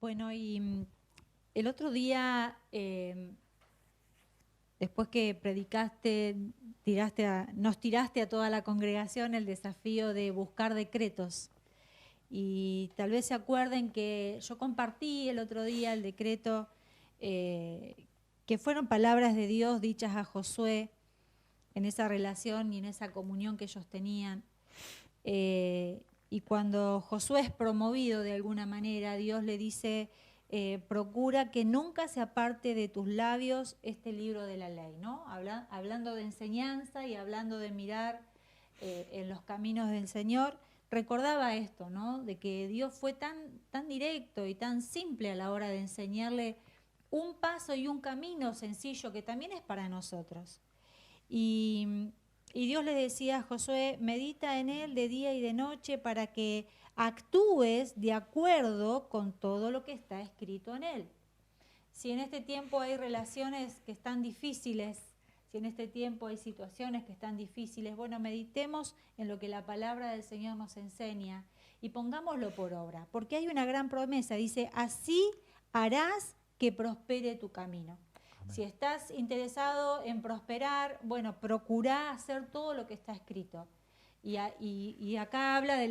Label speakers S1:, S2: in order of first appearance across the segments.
S1: Bueno, y el otro día, después que predicaste, nos tiraste a toda la congregación el desafío de buscar decretos. Y tal vez se acuerden que yo compartí el otro día el decreto, que fueron palabras de Dios dichas a Josué en esa relación y en esa comunión que ellos tenían. Y cuando Josué es promovido de alguna manera, Dios le dice, procura que nunca se aparte de tus labios este libro de la ley, ¿no? Hablando de enseñanza y hablando de mirar en los caminos del Señor, recordaba esto, ¿no? De que Dios fue tan directo y tan simple a la hora de enseñarle un paso y un camino sencillo que también es para nosotros. Y Dios le decía a Josué, medita en él de día y de noche para que actúes de acuerdo con todo lo que está escrito en él. Si en este tiempo hay relaciones que están difíciles, si en este tiempo hay situaciones que están difíciles, bueno, meditemos en lo que la palabra del Señor nos enseña y pongámoslo por obra, porque hay una gran promesa, dice, así harás que prospere tu camino. Si estás interesado en prosperar, bueno, procurá hacer todo lo que está escrito. Y acá habla de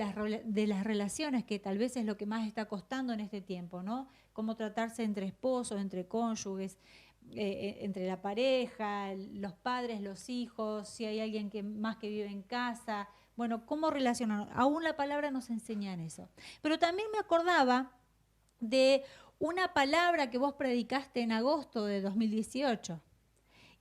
S1: las relaciones, que tal vez es lo que más está costando en este tiempo, ¿no? Cómo tratarse entre esposos, entre cónyuges, entre la pareja, los padres, los hijos, si hay alguien que vive en casa. Bueno, cómo relacionarnos. Aún la palabra nos enseña en eso. Pero también me acordaba de una palabra que vos predicaste en agosto de 2018.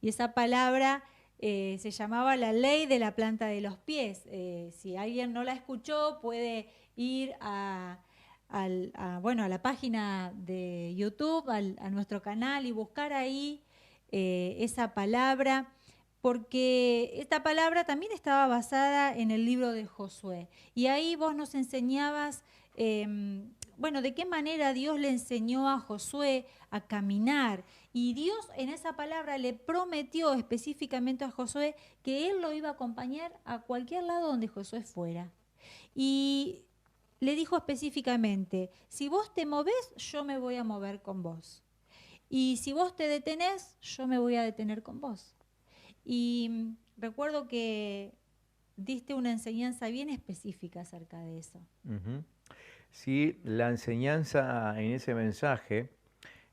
S1: Y esa palabra se llamaba la ley de la planta de los pies. Si alguien no la escuchó, puede ir a la página de YouTube, a nuestro canal y buscar ahí esa palabra, porque esta palabra también estaba basada en el libro de Josué. Y ahí vos nos enseñabas, de qué manera Dios le enseñó a Josué a caminar. Y Dios en esa palabra le prometió específicamente a Josué que él lo iba a acompañar a cualquier lado donde Josué fuera. Y le dijo específicamente, si vos te movés, yo me voy a mover con vos. Y si vos te detenés, yo me voy a detener con vos. Y recuerdo que diste una enseñanza bien específica acerca de eso.
S2: Sí, la enseñanza en ese mensaje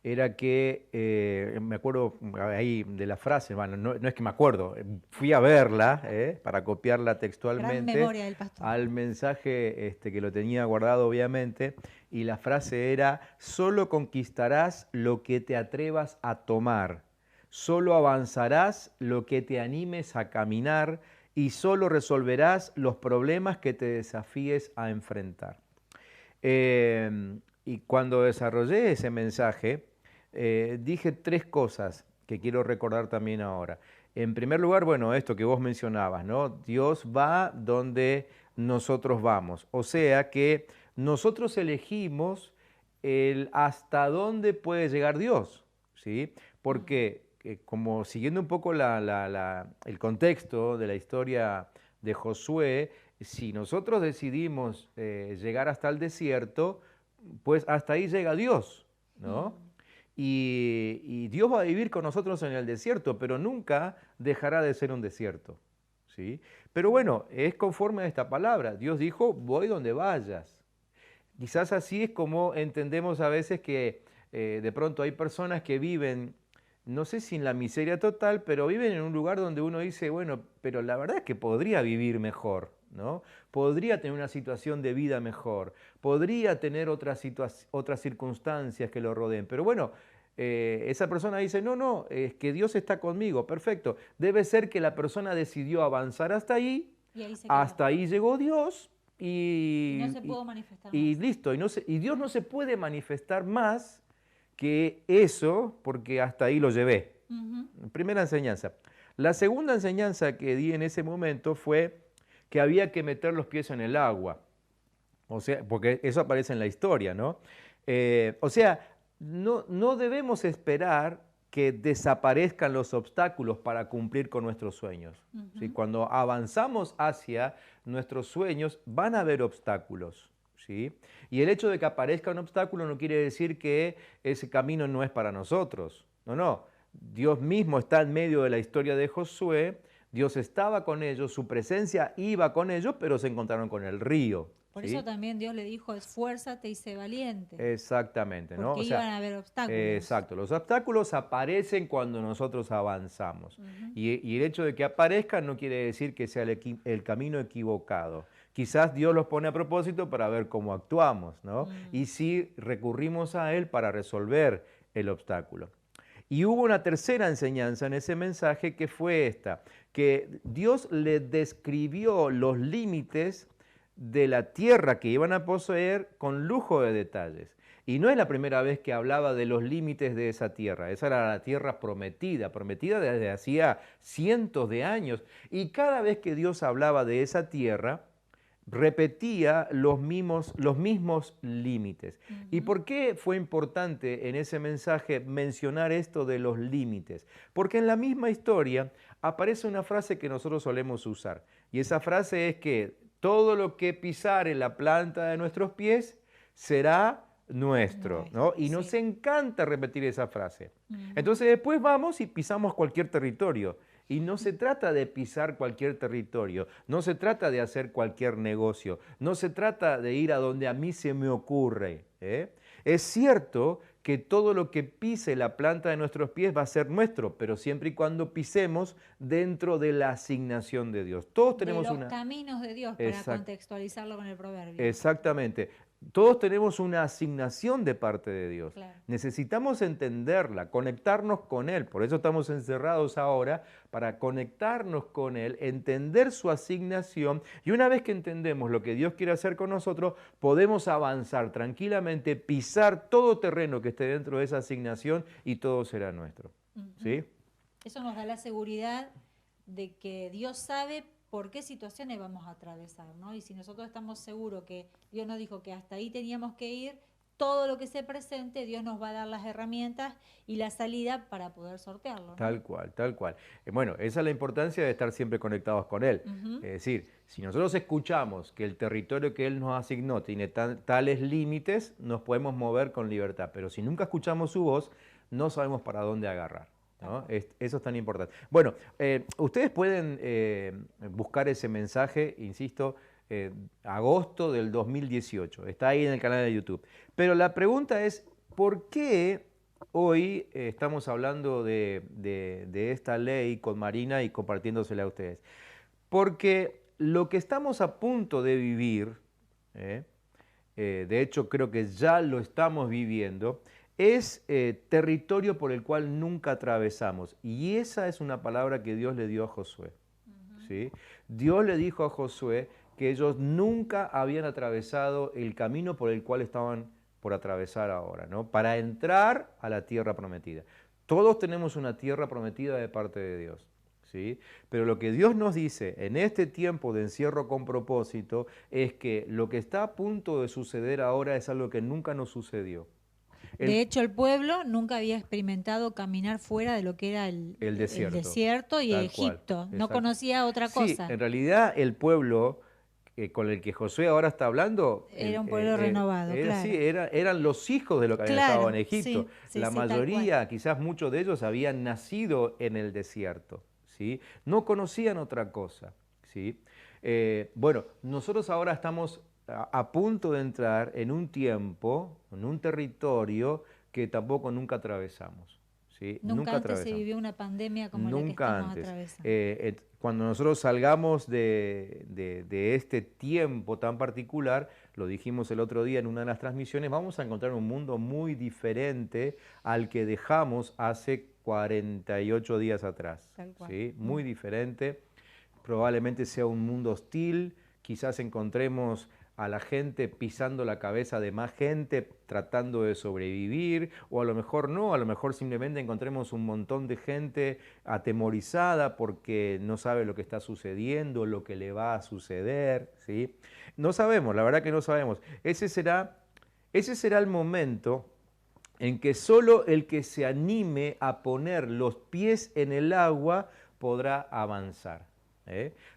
S2: era que, me acuerdo ahí de la frase, bueno, no es que me acuerdo, fui a verla para copiarla
S1: Gran
S2: textualmente
S1: memoria del pastor.
S2: al mensaje que lo tenía guardado obviamente, y la frase era, solo conquistarás lo que te atrevas a tomar, solo avanzarás lo que te animes a caminar y solo resolverás los problemas que te desafíes a enfrentar. Y cuando desarrollé ese mensaje, dije tres cosas que quiero recordar también ahora. En primer lugar, bueno, esto que vos mencionabas, ¿no? Dios va donde nosotros vamos. O sea que nosotros elegimos el hasta dónde puede llegar Dios, ¿sí? Porque, como siguiendo un poco el contexto de la historia de Josué, si nosotros decidimos llegar hasta el desierto, pues hasta ahí llega Dios, ¿no? Y Dios va a vivir con nosotros en el desierto, pero nunca dejará de ser un desierto, ¿sí? Pero bueno, es conforme a esta palabra. Dios dijo, voy donde vayas. Quizás así es como entendemos a veces que de pronto hay personas que viven, no sé si en la miseria total, pero viven en un lugar donde uno dice, bueno, pero la verdad es que podría vivir mejor, ¿no? Podría tener una situación de vida mejor, podría tener otras circunstancias que lo rodeen, pero bueno, esa persona dice, no, es que Dios está conmigo, perfecto. Debe ser que la persona decidió avanzar hasta ahí,
S1: Y ahí se quedó.
S2: hasta ahí llegó Dios
S1: Y no se pudo manifestar
S2: y
S1: más.
S2: listo. Y Dios no se puede manifestar más que eso porque hasta ahí lo llevé. Primera enseñanza. La segunda enseñanza que di en ese momento fue que había que meter los pies en el agua. O sea, porque eso aparece en la historia, ¿no? No debemos esperar que desaparezcan los obstáculos para cumplir con nuestros sueños. ¿Sí? Cuando avanzamos hacia nuestros sueños, van a haber obstáculos, ¿sí? Y el hecho de que aparezca un obstáculo no quiere decir que ese camino no es para nosotros. No, no. Dios mismo está en medio de la historia de Josué, Dios estaba con ellos, su presencia iba con ellos, pero se encontraron con el río.
S1: Por eso
S2: ¿Sí?
S1: también Dios le dijo, esfuérzate y sé valiente,
S2: Exactamente, ¿no?
S1: porque
S2: O
S1: iban
S2: sea,
S1: a haber obstáculos.
S2: exacto, los obstáculos aparecen cuando nosotros avanzamos.
S1: Ujú.
S2: Y el hecho de que aparezcan no quiere decir que sea el camino equivocado. Quizás Dios los pone a propósito para ver cómo actuamos, ¿no?
S1: Mm.
S2: Y si recurrimos a Él para resolver el obstáculo. Y hubo una tercera enseñanza en ese mensaje que fue esta, que Dios le describió los límites de la tierra que iban a poseer con lujo de detalles. Y no es la primera vez que hablaba de los límites de esa tierra. Esa era la tierra prometida, prometida desde hacía cientos de años. Y cada vez que Dios hablaba de esa tierra, repetía los mismos límites. ¿Y
S1: Ujú.
S2: por qué fue importante en ese mensaje mencionar esto de los límites? Porque en la misma historia aparece una frase que nosotros solemos usar. Y esa frase es que todo lo que pisare la planta de nuestros pies será nuestro, ¿no?
S1: Nuestro,
S2: Y nos
S1: sí.
S2: encanta repetir esa frase.
S1: Ujú.
S2: Entonces después vamos y pisamos cualquier territorio. Y no se trata de pisar cualquier territorio, no se trata de hacer cualquier negocio, no se trata de ir a donde a mí se me ocurre. Es cierto que todo lo que pise la planta de nuestros pies va a ser nuestro, pero siempre y cuando pisemos dentro de la asignación de Dios. Todos
S1: De
S2: tenemos
S1: los
S2: una...
S1: caminos de Dios, para
S2: Exact-
S1: contextualizarlo con el proverbio.
S2: Exactamente. Todos tenemos una asignación de parte de Dios.
S1: Claro.
S2: Necesitamos entenderla, conectarnos con Él. Por eso estamos encerrados ahora, para conectarnos con Él, entender su asignación. Y una vez que entendemos lo que Dios quiere hacer con nosotros, podemos avanzar tranquilamente, pisar todo terreno que esté dentro de esa asignación y todo será nuestro.
S1: Ujú.
S2: ¿Sí?
S1: Eso nos da la seguridad de que Dios sabe por qué situaciones vamos a atravesar, ¿no? Y si nosotros estamos seguros que Dios nos dijo que hasta ahí teníamos que ir, todo lo que se presente, Dios nos va a dar las herramientas y la salida para poder sortearlo, ¿no?
S2: Tal cual, tal cual. Bueno, esa es la importancia de estar siempre conectados con Él.
S1: Ujú.
S2: Es decir, si nosotros escuchamos que el territorio que Él nos asignó tiene tales límites, nos podemos mover con libertad. Pero si nunca escuchamos su voz, no sabemos para dónde agarrar, ¿no? Eso es tan importante. Bueno, ustedes pueden buscar ese mensaje, insisto, agosto del 2018. Está ahí en el canal de YouTube. Pero la pregunta es, ¿por qué hoy estamos hablando de esta ley con Marina y compartiéndosela a ustedes? Porque lo que estamos a punto de vivir, ¿eh? De hecho creo que ya lo estamos viviendo, es territorio por el cual nunca atravesamos. Y esa es una palabra que Dios le dio a Josué. ¿Sí? Dios le dijo a Josué que ellos nunca habían atravesado el camino por el cual estaban por atravesar ahora, ¿no? Para entrar a la tierra prometida. Todos tenemos una tierra prometida de parte de Dios, ¿sí? Pero lo que Dios nos dice en este tiempo de encierro con propósito es que lo que está a punto de suceder ahora es algo que nunca nos sucedió.
S1: De
S2: El,
S1: hecho, el pueblo nunca había experimentado caminar fuera de lo que era
S2: el
S1: el
S2: desierto,
S1: desierto y
S2: tal cual,
S1: Egipto. No
S2: exacto.
S1: conocía otra
S2: Sí,
S1: cosa.
S2: en realidad el pueblo con el que Josué ahora está hablando,
S1: Era un pueblo renovado,
S2: sí,
S1: claro.
S2: eran los hijos de lo que habían estado en
S1: Claro,
S2: Egipto.
S1: sí, sí,
S2: La
S1: sí, tal cual.
S2: mayoría, quizás muchos de ellos, habían nacido en el desierto, ¿sí? No conocían otra cosa, ¿sí? Bueno, nosotros ahora estamos a punto de entrar en un tiempo, en un territorio que tampoco nunca atravesamos, ¿sí?
S1: Nunca
S2: Nunca
S1: antes se
S2: atravesamos.
S1: vivió una pandemia como la que
S2: Nunca
S1: estamos
S2: antes.
S1: atravesando.
S2: Cuando nosotros salgamos de este tiempo tan particular, lo dijimos el otro día en una de las transmisiones, vamos a encontrar un mundo muy diferente al que dejamos hace 48 días atrás.
S1: Tal cual.
S2: ¿Sí? Muy diferente. Probablemente sea un mundo hostil, quizás encontremos a la gente pisando la cabeza de más gente, tratando de sobrevivir, o a lo mejor no, a lo mejor simplemente encontremos un montón de gente atemorizada porque no sabe lo que está sucediendo, lo que le va a suceder, ¿sí? No sabemos, la verdad que no sabemos. Ese será el momento en que solo el que se anime a poner los pies en el agua podrá avanzar.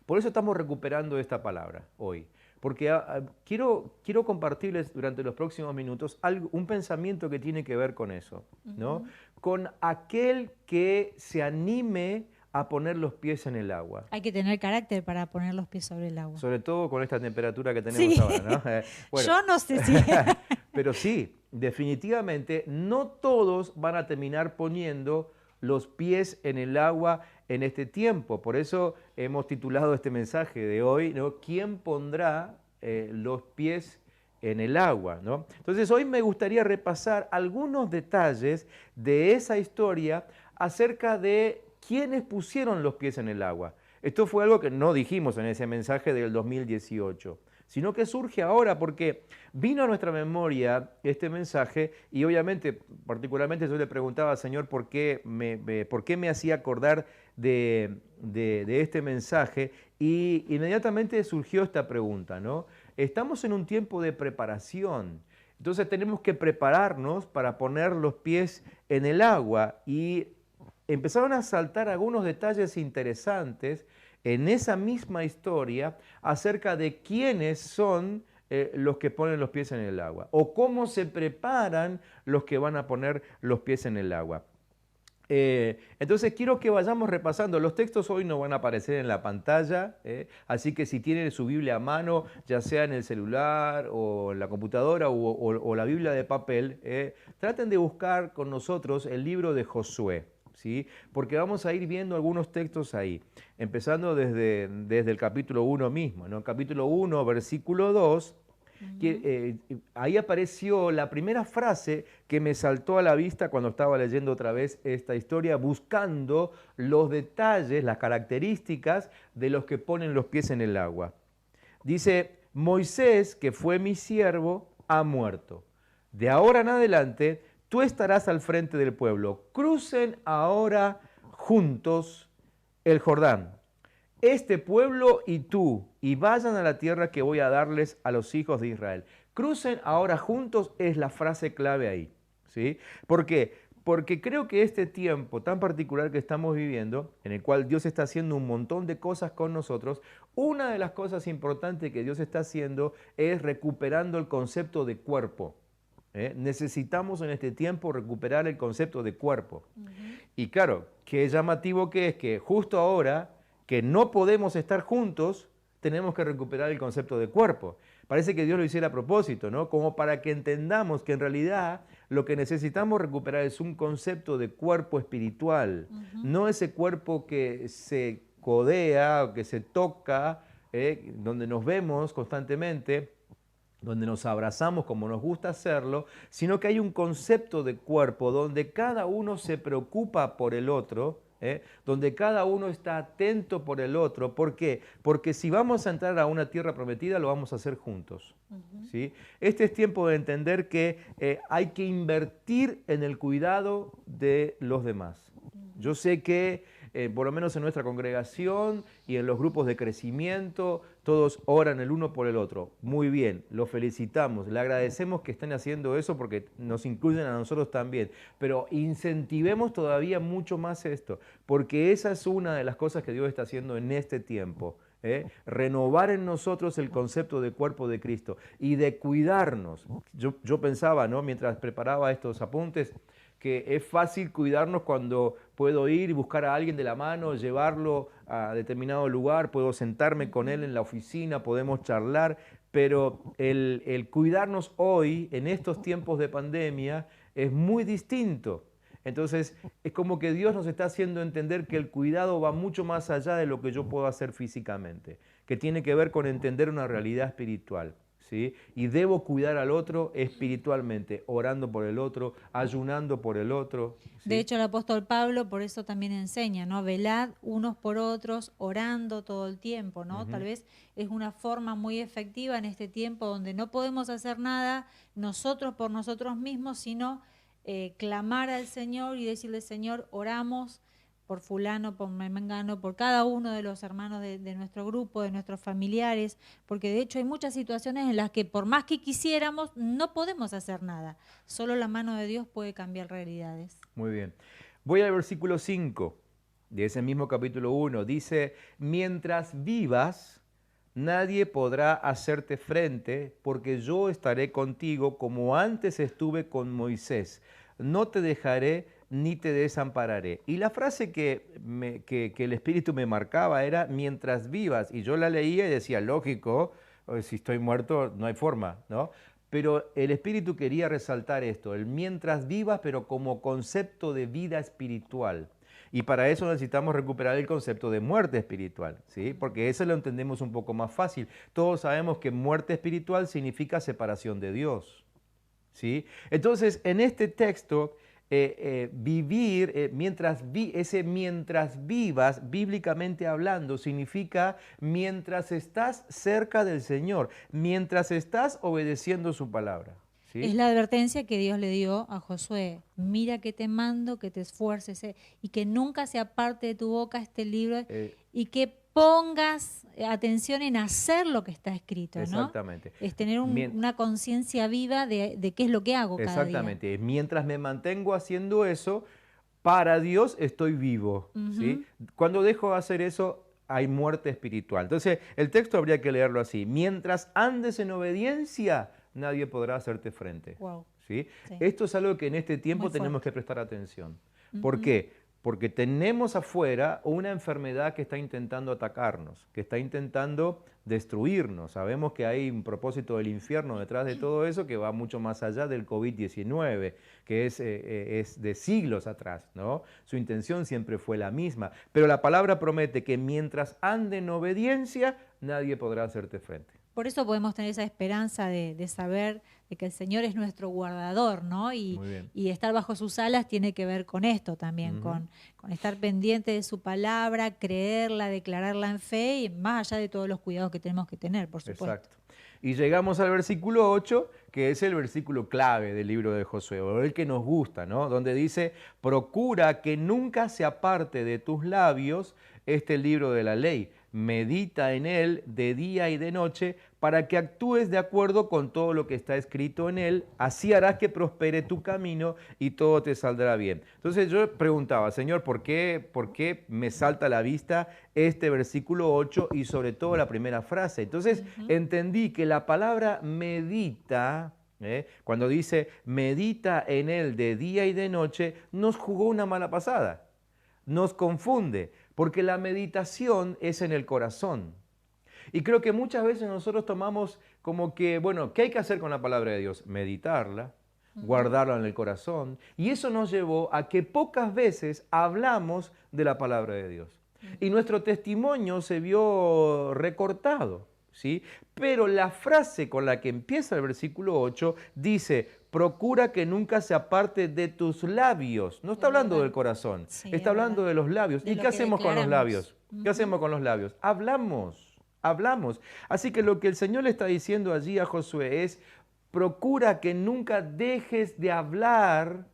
S2: Por eso estamos recuperando esta palabra hoy. porque quiero compartirles durante los próximos minutos un pensamiento que tiene que ver con eso, ¿no? Con aquel que se anime a poner los pies en el agua.
S1: Hay que tener carácter para poner los pies sobre el agua.
S2: Sobre todo con esta temperatura que tenemos ahora, ¿no?
S1: Bueno, yo no sé si...
S2: Pero sí, definitivamente no todos van a terminar poniendo los pies en el agua en este tiempo. Por eso hemos titulado este mensaje de hoy, ¿no? ¿Quién pondrá los pies en el agua? ¿No? Entonces hoy me gustaría repasar algunos detalles de esa historia acerca de quiénes pusieron los pies en el agua. Esto fue algo que no dijimos en ese mensaje del 2018, sino que surge ahora porque vino a nuestra memoria este mensaje y obviamente, particularmente yo le preguntaba al Señor por qué me hacía acordar de este mensaje y inmediatamente surgió esta pregunta, ¿no? Estamos en un tiempo de preparación, entonces tenemos que prepararnos para poner los pies en el agua y empezaron a saltar algunos detalles interesantes en esa misma historia acerca de quiénes son los que ponen los pies en el agua o cómo se preparan los que van a poner los pies en el agua. Entonces quiero que vayamos repasando. Los textos hoy no van a aparecer en la pantalla, así que si tienen su Biblia a mano, ya sea en el celular o en la computadora o la Biblia de papel, traten de buscar con nosotros el libro de Josué. ¿Sí? Porque vamos a ir viendo algunos textos ahí, empezando desde el capítulo 1 mismo, ¿no? Capítulo 1, versículo 2, ahí apareció la primera frase que me saltó a la vista cuando estaba leyendo otra vez esta historia, buscando los detalles, las características de los que ponen los pies en el agua. Dice, Moisés, que fue mi siervo, ha muerto. De ahora en adelante, tú estarás al frente del pueblo. Crucen ahora juntos el Jordán, este pueblo y tú, y vayan a la tierra que voy a darles a los hijos de Israel. Crucen ahora juntos es la frase clave ahí, ¿sí? ¿Por qué? Porque creo que este tiempo tan particular que estamos viviendo, en el cual Dios está haciendo un montón de cosas con nosotros, una de las cosas importantes que Dios está haciendo es recuperando el concepto de cuerpo. Necesitamos en este tiempo recuperar el concepto de cuerpo. Y claro, qué llamativo que es que justo ahora que no podemos estar juntos, tenemos que recuperar el concepto de cuerpo. Parece que Dios lo hiciera a propósito, ¿no? Como para que entendamos que en realidad lo que necesitamos recuperar es un concepto de cuerpo espiritual, no ese cuerpo que se codea o que se toca, donde nos vemos constantemente, donde nos abrazamos como nos gusta hacerlo, sino que hay un concepto de cuerpo donde cada uno se preocupa por el otro, donde cada uno está atento por el otro. ¿Por qué? Porque si vamos a entrar a una tierra prometida, lo vamos a hacer juntos. ¿Sí? Este es tiempo de entender que hay que invertir en el cuidado de los demás. Yo sé que por lo menos en nuestra congregación y en los grupos de crecimiento, todos oran el uno por el otro. Muy bien, los felicitamos, le agradecemos que estén haciendo eso porque nos incluyen a nosotros también. Pero incentivemos todavía mucho más esto, porque esa es una de las cosas que Dios está haciendo en este tiempo. Renovar en nosotros el concepto de cuerpo de Cristo y de cuidarnos. Yo pensaba, ¿no? Mientras preparaba estos apuntes, que es fácil cuidarnos cuando puedo ir y buscar a alguien de la mano, llevarlo a determinado lugar, puedo sentarme con él en la oficina, podemos charlar, pero el cuidarnos hoy, en estos tiempos de pandemia, es muy distinto. Entonces, es como que Dios nos está haciendo entender que el cuidado va mucho más allá de lo que yo puedo hacer físicamente, que tiene que ver con entender una realidad espiritual. ¿Sí? Y debo cuidar al otro espiritualmente, orando por el otro, ayunando por el otro. ¿Sí?
S1: De hecho, el apóstol Pablo por eso también enseña, ¿no? Velad unos por otros, orando todo el tiempo, ¿no? Tal vez es una forma muy efectiva en este tiempo donde no podemos hacer nada nosotros por nosotros mismos, sino clamar al Señor y decirle, Señor, oramos por fulano, por mengano, por cada uno de los hermanos de nuestro grupo, de nuestros familiares, porque de hecho hay muchas situaciones en las que por más que quisiéramos, no podemos hacer nada. Solo la mano de Dios puede cambiar realidades.
S2: Muy bien. Voy al versículo 5 de ese mismo capítulo 1. Dice, mientras vivas, nadie podrá hacerte frente, porque yo estaré contigo como antes estuve con Moisés. No te dejaré ni te desampararé. Y la frase que el Espíritu me marcaba era mientras vivas. Y yo la leía y decía, lógico, si estoy muerto no hay forma, ¿no? Pero el Espíritu quería resaltar esto, el mientras vivas, pero como concepto de vida espiritual. Y para eso necesitamos recuperar el concepto de muerte espiritual, ¿sí? Porque eso lo entendemos un poco más fácil. Todos sabemos que muerte espiritual significa separación de Dios, ¿sí? Entonces, en este texto, vivir, mientras vivas, bíblicamente hablando, significa mientras estás cerca del Señor, mientras estás obedeciendo su palabra,
S1: Es
S2: ¿sí?
S1: la advertencia que Dios le dio a Josué. Mira que te mando, que te esfuerces y que nunca se aparte de tu boca este libro
S2: Eh,
S1: y que pongas atención en hacer lo que está escrito, ¿no?
S2: exactamente.
S1: Es tener
S2: Mien-
S1: una conciencia viva de qué es lo que hago cada día.
S2: Exactamente. Mientras me mantengo haciendo eso, para Dios estoy vivo, ¿sí?
S1: Ujú.
S2: Cuando dejo de hacer eso, hay muerte espiritual. Entonces, el texto habría que leerlo así. Mientras andes en obediencia, nadie podrá hacerte frente,
S1: Wow,
S2: ¿sí?
S1: sí,
S2: Esto es algo que en este
S1: muy
S2: tiempo tenemos
S1: fuerte.
S2: que prestar atención. ¿Por
S1: Ujú.
S2: qué? Porque tenemos afuera una enfermedad que está intentando atacarnos, que está intentando destruirnos. Sabemos que hay un propósito del infierno detrás de todo eso que va mucho más allá del COVID-19, que es de siglos atrás, ¿no? Su intención siempre fue la misma. Pero la palabra promete que mientras ande en obediencia, nadie podrá hacerte frente.
S1: Por eso podemos tener esa esperanza de saber de que el Señor es nuestro guardador, ¿no?
S2: Muy bien.
S1: Y estar bajo sus alas tiene que ver con esto también,
S2: Ujú.
S1: con estar pendiente de su palabra, creerla, declararla en fe y más allá de todos los cuidados que tenemos que tener, por supuesto.
S2: Exacto. Y llegamos al versículo 8, que es el versículo clave del libro de Josué, o el que nos gusta, ¿no? Donde dice, procura que nunca se aparte de tus labios este libro de la ley. Medita en él de día y de noche para que actúes de acuerdo con todo lo que está escrito en él. Así harás que prospere tu camino y todo te saldrá bien. Entonces yo preguntaba, Señor, por qué me salta a la vista este versículo 8 y sobre todo la primera frase? Entonces
S1: Ujú.
S2: entendí que la palabra medita, cuando dice medita en él de día y de noche, nos jugó una mala pasada, nos confunde, porque la meditación es en el corazón. Y creo que muchas veces nosotros tomamos como que, bueno, ¿qué hay que hacer con la palabra de Dios? Meditarla,
S1: Ujú.
S2: guardarla en el corazón. Y eso nos llevó a que pocas veces hablamos de la palabra de Dios. Y
S1: Ujú.
S2: nuestro testimonio se vio recortado, ¿sí? Pero la frase con la que empieza el versículo 8 dice, procura que nunca se aparte de tus labios. No está
S1: Es
S2: hablando del
S1: verdad.
S2: corazón,
S1: Sí,
S2: está
S1: es verdad.
S2: hablando de los labios.
S1: De
S2: ¿Y
S1: lo
S2: qué
S1: que
S2: hacemos con los
S1: declaramos.
S2: labios? ¿Qué
S1: Ujú.
S2: hacemos con los labios? Hablamos, hablamos. Así que lo que el Señor le está diciendo allí a Josué es, procura que nunca dejes de hablar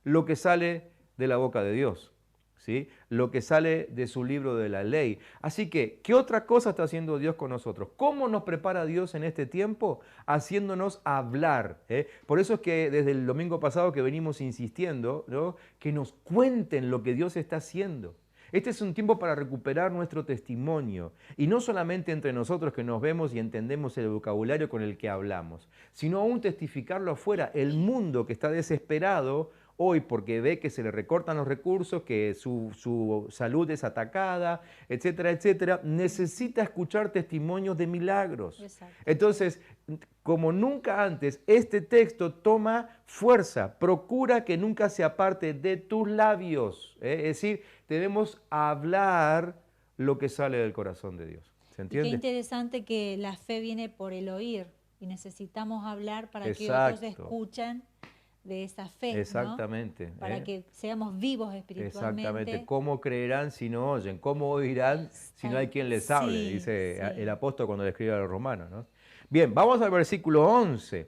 S2: lo que sale de la boca de Dios, ¿sí? Lo que sale de su libro de la ley. Así que, ¿qué otra cosa está haciendo Dios con nosotros? ¿Cómo nos prepara Dios en este tiempo? Haciéndonos hablar. Por eso es que desde el domingo pasado que venimos insistiendo, ¿no? Que nos cuenten lo que Dios está haciendo. Este es un tiempo para recuperar nuestro testimonio, y no solamente entre nosotros que nos vemos y entendemos el vocabulario con el que hablamos, sino aún testificarlo afuera, el mundo que está desesperado hoy porque ve que se le recortan los recursos, que su salud es atacada, etcétera, etcétera, necesita escuchar testimonios de milagros.
S1: Exacto, sí.
S2: Entonces, como nunca antes, este texto toma fuerza. Procura que nunca se aparte de tus labios. Es decir, debemos hablar lo que sale del corazón de Dios. ¿Se
S1: Y qué
S2: entiende?
S1: interesante que la fe viene por el oír y necesitamos hablar para que otros
S2: Exacto,
S1: escuchen de esa fe, ¿no?
S2: exactamente.
S1: Para que seamos vivos
S2: Exactamente.
S1: espiritualmente.
S2: ¿Cómo creerán si no oyen? ¿Cómo oirán si no hay quien les hable?
S1: Sí,
S2: Dice el
S1: sí.
S2: apóstol cuando le escribe a los romanos, ¿no? Bien, vamos al versículo 11.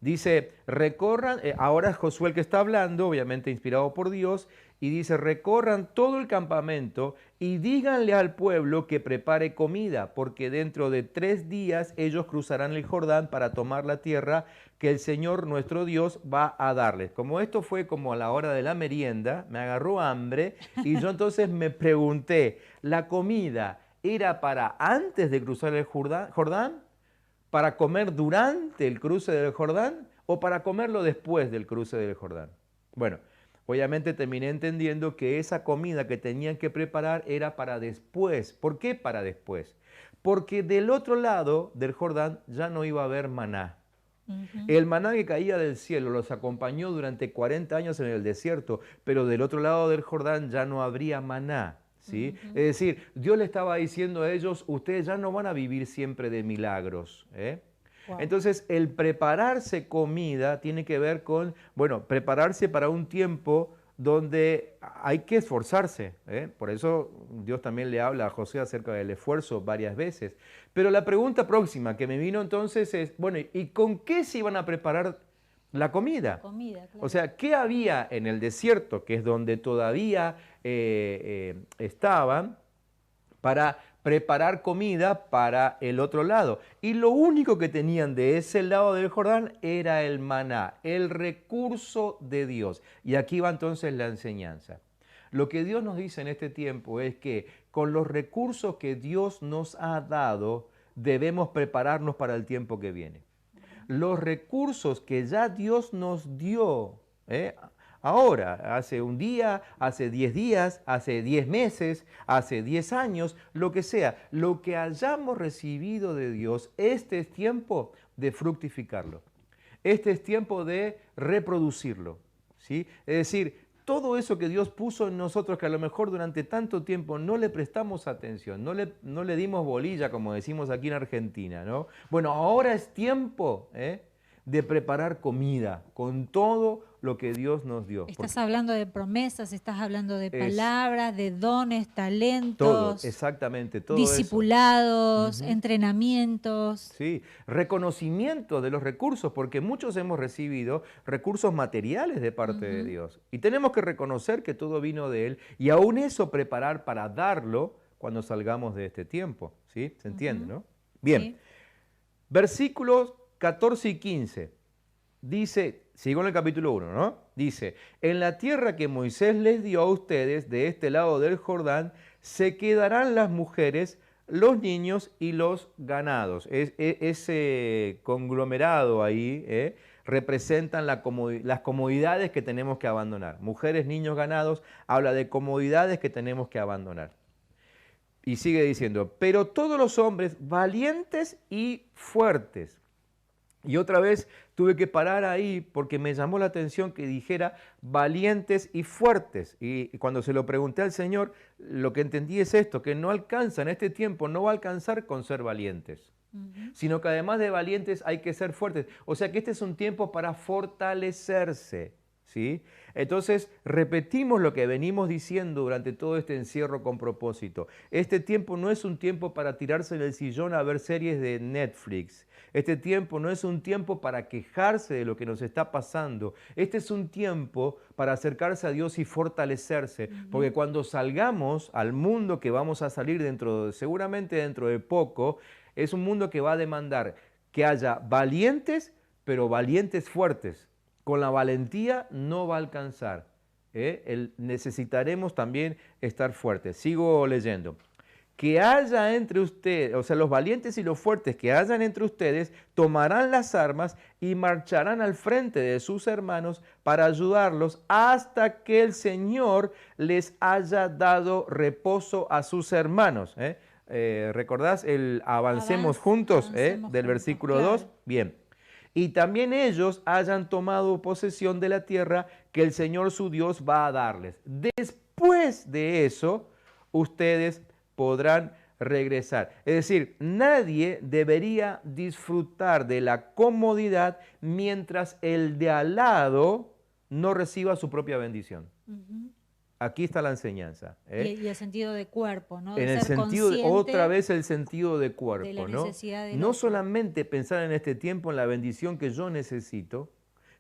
S2: Dice, recorran, ahora es Josué el que está hablando, obviamente inspirado por Dios, y dice, recorran todo el campamento y díganle al pueblo que prepare comida, porque dentro de 3 días ellos cruzarán el Jordán para tomar la tierra que el Señor nuestro Dios va a darles. Como esto fue como a la hora de la merienda, me agarró hambre y yo entonces me pregunté, ¿la comida era para antes de cruzar el Jordán, para comer durante el cruce del Jordán o para comerlo después del cruce del Jordán. Bueno, obviamente terminé entendiendo que esa comida que tenían que preparar era para después. ¿Por qué para después? Porque del otro lado del Jordán ya no iba a haber maná. El maná que caía del cielo los acompañó durante 40 años en el desierto, pero del otro lado del Jordán ya no habría maná, ¿sí? Es decir, Dios le estaba diciendo a ellos, ustedes ya no van a vivir siempre de milagros, ¿eh?
S1: Wow.
S2: Entonces, el prepararse comida tiene que ver con, bueno, prepararse para un tiempo donde hay que esforzarse, ¿eh? Por eso Dios también le habla a José acerca del esfuerzo varias veces. Pero la pregunta próxima que me vino entonces es, bueno, ¿y con qué se iban a preparar la comida?
S1: Comida, claro.
S2: O sea, ¿qué había en el desierto, que es donde todavía estaban, para preparar comida para el otro lado? Y lo único que tenían de ese lado del Jordán era el maná, el recurso de Dios. Y aquí va entonces la enseñanza. Lo que Dios nos dice en este tiempo es que con los recursos que Dios nos ha dado, debemos prepararnos para el tiempo que viene. Los recursos que ya Dios nos dio, ahora, hace un día, hace 10 días, hace 10 meses, hace 10 años, lo que sea, lo que hayamos recibido de Dios, este es tiempo de fructificarlo. Este es tiempo de reproducirlo, ¿sí? Es decir, todo eso que Dios puso en nosotros, que a lo mejor durante tanto tiempo no le prestamos atención, no le dimos bolilla, como decimos aquí en Argentina, ¿no? Bueno, ahora es tiempo de preparar comida con todo lo que Dios nos dio.
S1: Estás hablando de promesas, estás hablando de palabras, de dones, talentos.
S2: Todo, exactamente, todo
S1: discipulados,
S2: eso.
S1: entrenamientos.
S2: Sí, reconocimiento de los recursos, porque muchos hemos recibido recursos materiales de parte de Dios. Y tenemos que reconocer que todo vino de Él y aún eso preparar para darlo cuando salgamos de este tiempo. ¿Sí? ¿Se entiende, no? Bien,
S1: Sí.
S2: Versículos 14 y 15. Dice, sigo en el capítulo 1, ¿no? Dice, en la tierra que Moisés les dio a ustedes de este lado del Jordán, se quedarán las mujeres, los niños y los ganados. Ese conglomerado ahí representan las comodidades que tenemos que abandonar. Mujeres, niños, ganados, habla de comodidades que tenemos que abandonar. Y sigue diciendo, pero todos los hombres valientes y fuertes. Y otra vez tuve que parar ahí porque me llamó la atención que dijera valientes y fuertes. Y cuando se lo pregunté al Señor, lo que entendí es esto, que no alcanza en este tiempo, no va a alcanzar con ser valientes, sino que además de valientes hay que ser fuertes. O sea que este es un tiempo para fortalecerse, ¿sí? Entonces repetimos lo que venimos diciendo durante todo este encierro con propósito. Este tiempo no es un tiempo para tirarse en el sillón a ver series de Netflix. Este tiempo no es un tiempo para quejarse de lo que nos está pasando. Este es un tiempo para acercarse a Dios y fortalecerse. Porque cuando salgamos al mundo que vamos a salir seguramente dentro de poco, es un mundo que va a demandar que haya valientes, pero valientes fuertes. Con la valentía no va a alcanzar. Necesitaremos también estar fuertes. Sigo leyendo. Que haya entre ustedes, o sea, los valientes y los fuertes que hayan entre ustedes, tomarán las armas y marcharán al frente de sus hermanos para ayudarlos hasta que el Señor les haya dado reposo a sus hermanos. ¿Recordás el avancemos juntos del versículo 2?
S1: Claro.
S2: Bien. Y también ellos hayan tomado posesión de la tierra que el Señor su Dios va a darles. Después de eso, ustedes podrán regresar. Es decir, nadie debería disfrutar de la comodidad mientras el de al lado no reciba su propia bendición. Aquí está la enseñanza.
S1: Y el sentido de cuerpo, ¿no?
S2: En
S1: De
S2: el
S1: ser
S2: sentido,
S1: consciente
S2: otra vez el sentido de cuerpo,
S1: de la
S2: ¿no?
S1: necesidad del
S2: No
S1: otro.
S2: solamente pensar en este tiempo en la bendición que yo necesito,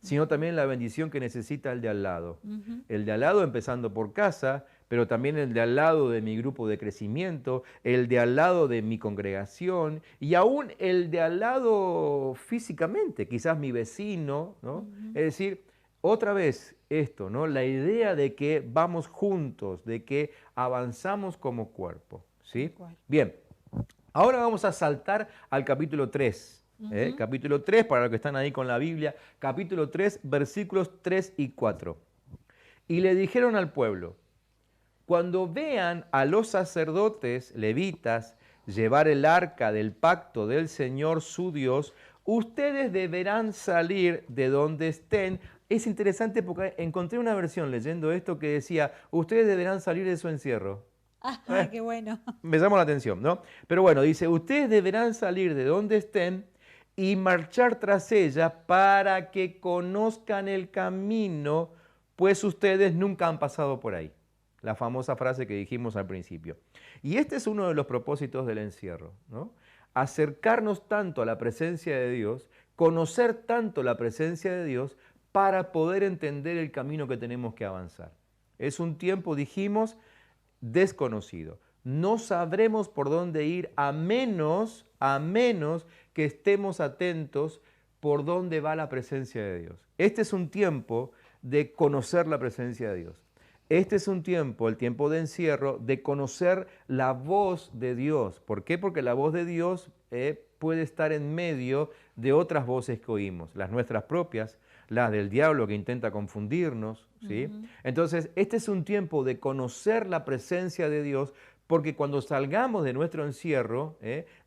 S2: sino también la bendición que necesita el de al lado. El de al lado empezando por casa, pero también el de al lado de mi grupo de crecimiento, el de al lado de mi congregación y aún el de al lado físicamente, quizás mi vecino, ¿no? Es decir, otra vez esto, ¿no? La idea de que vamos juntos, de que avanzamos como cuerpo, ¿sí?
S1: Tal cual.
S2: Bien, ahora vamos a saltar al capítulo 3. Capítulo 3, para los que están ahí con la Biblia, capítulo 3, versículos 3 y 4. Y le dijeron al pueblo: cuando vean a los sacerdotes levitas llevar el arca del pacto del Señor su Dios, ustedes deberán salir de donde estén. Es interesante porque encontré una versión leyendo esto que decía: ustedes deberán salir de su encierro.
S1: Ah, qué bueno.
S2: Me llamó la atención, ¿no? Pero bueno, dice: ustedes deberán salir de donde estén y marchar tras ella para que conozcan el camino, pues ustedes nunca han pasado por ahí. La famosa frase que dijimos al principio. Y este es uno de los propósitos del encierro, ¿no? Acercarnos tanto a la presencia de Dios, conocer tanto la presencia de Dios para poder entender el camino que tenemos que avanzar. Es un tiempo, dijimos, desconocido. No sabremos por dónde ir a menos que estemos atentos por dónde va la presencia de Dios. Este es un tiempo de conocer la presencia de Dios. Este es un tiempo, el tiempo de encierro, de conocer la voz de Dios. ¿Por qué? Porque la voz de Dios puede estar en medio de otras voces que oímos, las nuestras propias, las del diablo que intenta confundirnos, ¿sí? Entonces, este es un tiempo de conocer la presencia de Dios, porque cuando salgamos de nuestro encierro,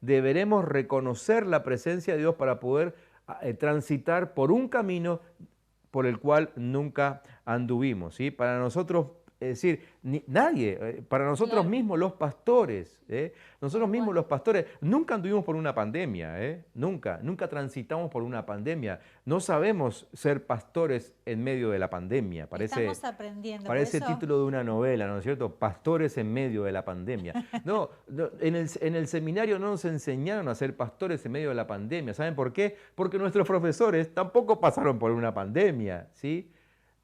S2: deberemos reconocer la presencia de Dios para poder transitar por un camino por el cual nunca anduvimos, ¿sí? Para nosotros, es decir, nadie, para nosotros
S1: Claro.
S2: mismos los pastores, nosotros
S1: Tal
S2: mismos
S1: cual.
S2: los pastores, nunca anduvimos por una pandemia, nunca transitamos por una pandemia, no sabemos ser pastores en medio de la pandemia,
S1: Estamos aprendiendo, por
S2: parece
S1: eso
S2: título de una novela, ¿no es cierto? Pastores en medio de la pandemia. No, en el seminario no nos enseñaron a ser pastores en medio de la pandemia. ¿Saben por qué? Porque nuestros profesores tampoco pasaron por una pandemia, ¿sí?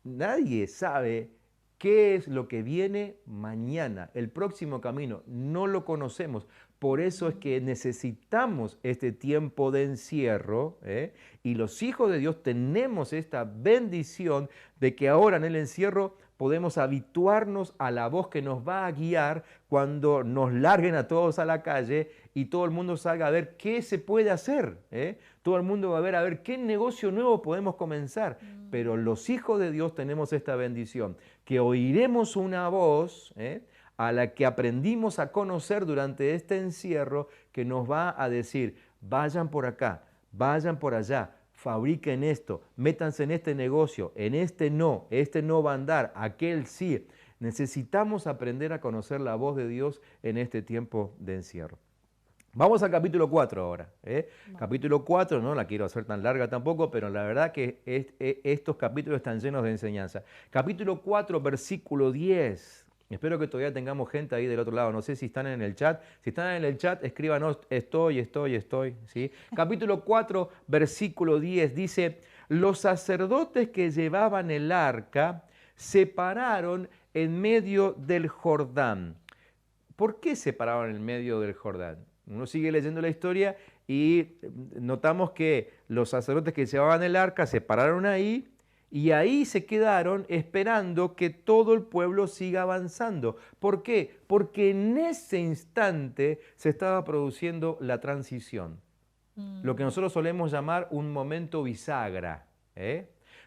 S2: Nadie sabe qué es lo que viene mañana, el próximo camino. No lo conocemos. Por eso es que necesitamos este tiempo de encierro, y los hijos de Dios tenemos esta bendición de que ahora en el encierro podemos habituarnos a la voz que nos va a guiar cuando nos larguen a todos a la calle y todo el mundo salga a ver qué se puede hacer. Todo el mundo va a ver qué negocio nuevo podemos comenzar. Pero los hijos de Dios tenemos esta bendición, que oiremos una voz, a la que aprendimos a conocer durante este encierro, que nos va a decir: vayan por acá, vayan por allá, fabriquen esto, métanse en este negocio, en este no va a andar, aquel sí. Necesitamos aprender a conocer la voz de Dios en este tiempo de encierro. Vamos al capítulo 4 ahora. Capítulo 4, no la quiero hacer tan larga tampoco, pero la verdad que estos capítulos están llenos de enseñanza. Capítulo 4, versículo 10. Espero que todavía tengamos gente ahí del otro lado. No sé si están en el chat. Si están en el chat, escríbanos: estoy. ¿Sí? Capítulo 4, versículo 10 dice: los sacerdotes que llevaban el arca se pararon en medio del Jordán. ¿Por qué se pararon en medio del Jordán? Uno sigue leyendo la historia y notamos que los sacerdotes que llevaban el arca se pararon ahí, y ahí se quedaron esperando que todo el pueblo siga avanzando. ¿Por qué? Porque en ese instante se estaba produciendo la transición. Lo que nosotros solemos llamar un momento bisagra.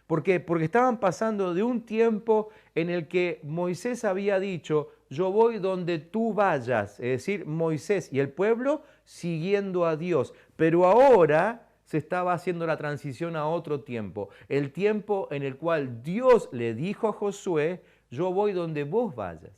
S2: ¿Por qué? Porque estaban pasando de un tiempo en el que Moisés había dicho: yo voy donde tú vayas. Es decir, Moisés y el pueblo siguiendo a Dios. Pero ahora se estaba haciendo la transición a otro tiempo. El tiempo en el cual Dios le dijo a Josué: yo voy donde vos vayas.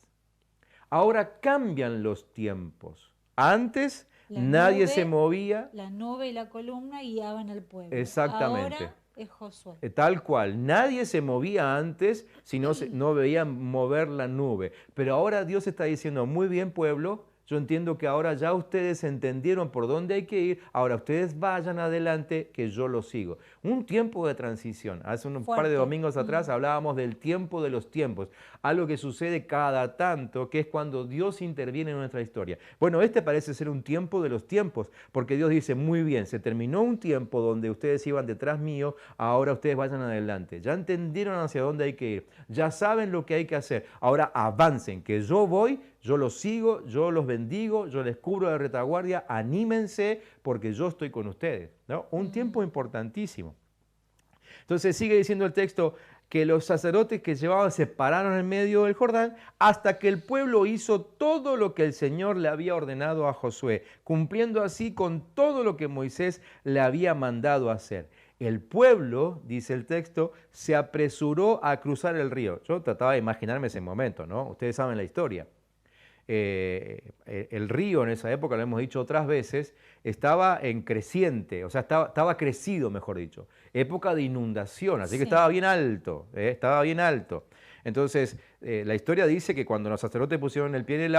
S2: Ahora cambian los tiempos. Antes nadie se movía.
S1: La nube y la columna guiaban al pueblo.
S2: Exactamente.
S1: Ahora es Josué.
S2: Tal cual, nadie se movía antes si no veían mover la nube. Pero ahora Dios está diciendo: muy bien, pueblo, yo entiendo que ahora ya ustedes entendieron por dónde hay que ir, ahora ustedes vayan adelante, que yo los sigo. Un tiempo de transición. Hace un par de domingos atrás hablábamos del tiempo de los tiempos, algo que sucede cada tanto, que es cuando Dios interviene en nuestra historia. Bueno, este parece ser un tiempo de los tiempos, porque Dios dice: muy bien, se terminó un tiempo donde ustedes iban detrás mío, ahora ustedes vayan adelante. Ya entendieron hacia dónde hay que ir, ya saben lo que hay que hacer, ahora avancen, que yo Yo los sigo, yo los bendigo, yo les cubro de retaguardia, anímense porque yo estoy con ustedes, ¿no? Un tiempo importantísimo. Entonces sigue diciendo el texto que los sacerdotes que llevaban se pararon en medio del Jordán hasta que el pueblo hizo todo lo que el Señor le había ordenado a Josué, cumpliendo así con todo lo que Moisés le había mandado hacer. El pueblo, dice el texto, se apresuró a cruzar el río. Yo trataba de imaginarme ese momento, ¿no? Ustedes saben la historia. El río en esa época, lo hemos dicho otras veces, estaba en creciente, o sea, estaba crecido, mejor dicho. Época de inundación, así que estaba bien alto, estaba bien alto. Entonces, la historia dice que cuando los sacerdotes pusieron el pie en el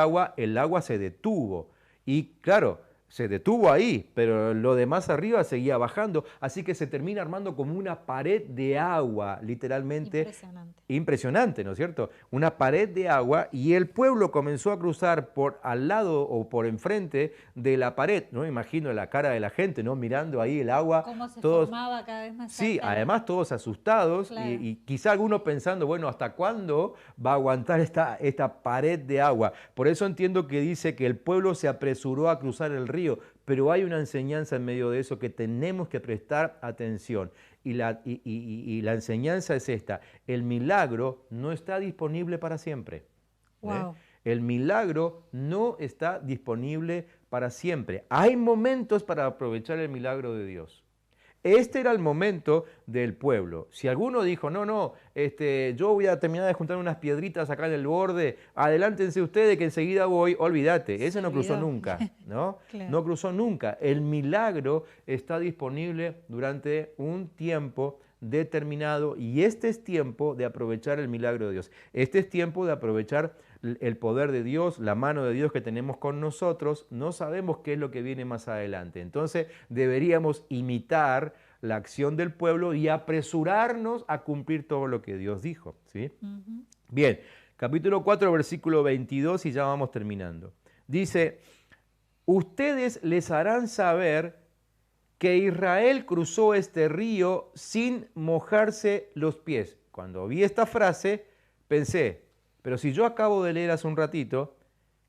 S2: agua se detuvo. Y claro, se detuvo ahí, pero lo demás arriba seguía bajando, así que se termina armando como una pared de agua, literalmente.
S1: Impresionante.
S2: Impresionante, ¿no es cierto? Una pared de agua y el pueblo comenzó a cruzar por al lado o por enfrente de la pared, ¿no? Imagino la cara de la gente, ¿no? Mirando ahí el agua.
S1: Cómo se
S2: todos,
S1: formaba cada vez más
S2: sí,
S1: cerca.
S2: además todos asustados
S1: Claro.
S2: y quizá algunos pensando, bueno, ¿hasta cuándo va a aguantar esta pared de agua? Por eso entiendo que dice que el pueblo se apresuró a cruzar el río, pero hay una enseñanza en medio de eso que tenemos que prestar atención. Y la enseñanza es esta: el milagro no está disponible para siempre.
S1: Wow.
S2: El milagro no está disponible para siempre. Hay momentos para aprovechar el milagro de Dios. Este era el momento del pueblo. Si alguno dijo, no, yo voy a terminar de juntar unas piedritas acá en el borde, adelántense ustedes que enseguida voy, olvídate, ese no cruzó nunca, ¿no?
S1: Claro.
S2: No cruzó nunca. El milagro está disponible durante un tiempo determinado y este es tiempo de aprovechar el milagro de Dios. Este es tiempo de aprovechar el poder de Dios, la mano de Dios que tenemos con nosotros. No sabemos qué es lo que viene más adelante. Entonces deberíamos imitar la acción del pueblo y apresurarnos a cumplir todo lo que Dios dijo, ¿sí? Bien, capítulo 4, versículo 22 y ya vamos terminando. Dice, ustedes les harán saber que Israel cruzó este río sin mojarse los pies. Cuando vi esta frase pensé, pero si yo acabo de leer hace un ratito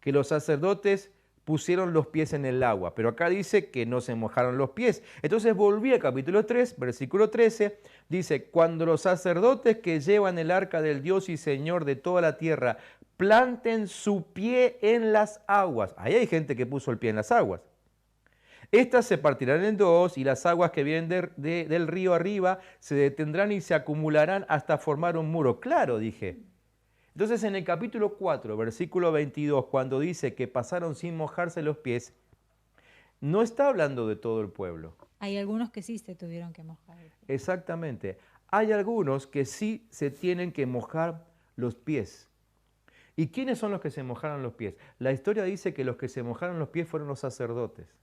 S2: que los sacerdotes pusieron los pies en el agua, pero acá dice que no se mojaron los pies. Entonces volví al capítulo 3, versículo 13, dice, cuando los sacerdotes que llevan el arca del Dios y Señor de toda la tierra planten su pie en las aguas. Ahí hay gente que puso el pie en las aguas. Estas se partirán en dos y las aguas que vienen del río arriba se detendrán y se acumularán hasta formar un muro. Claro, dije. Entonces en el capítulo 4, versículo 22, cuando dice que pasaron sin mojarse los pies, no está hablando de todo el pueblo.
S1: Hay algunos que sí se tuvieron que mojar.
S2: Exactamente. Hay algunos que sí se tienen que mojar los pies. ¿Y quiénes son los que se mojaron los pies? La historia dice que los que se mojaron los pies fueron los sacerdotes.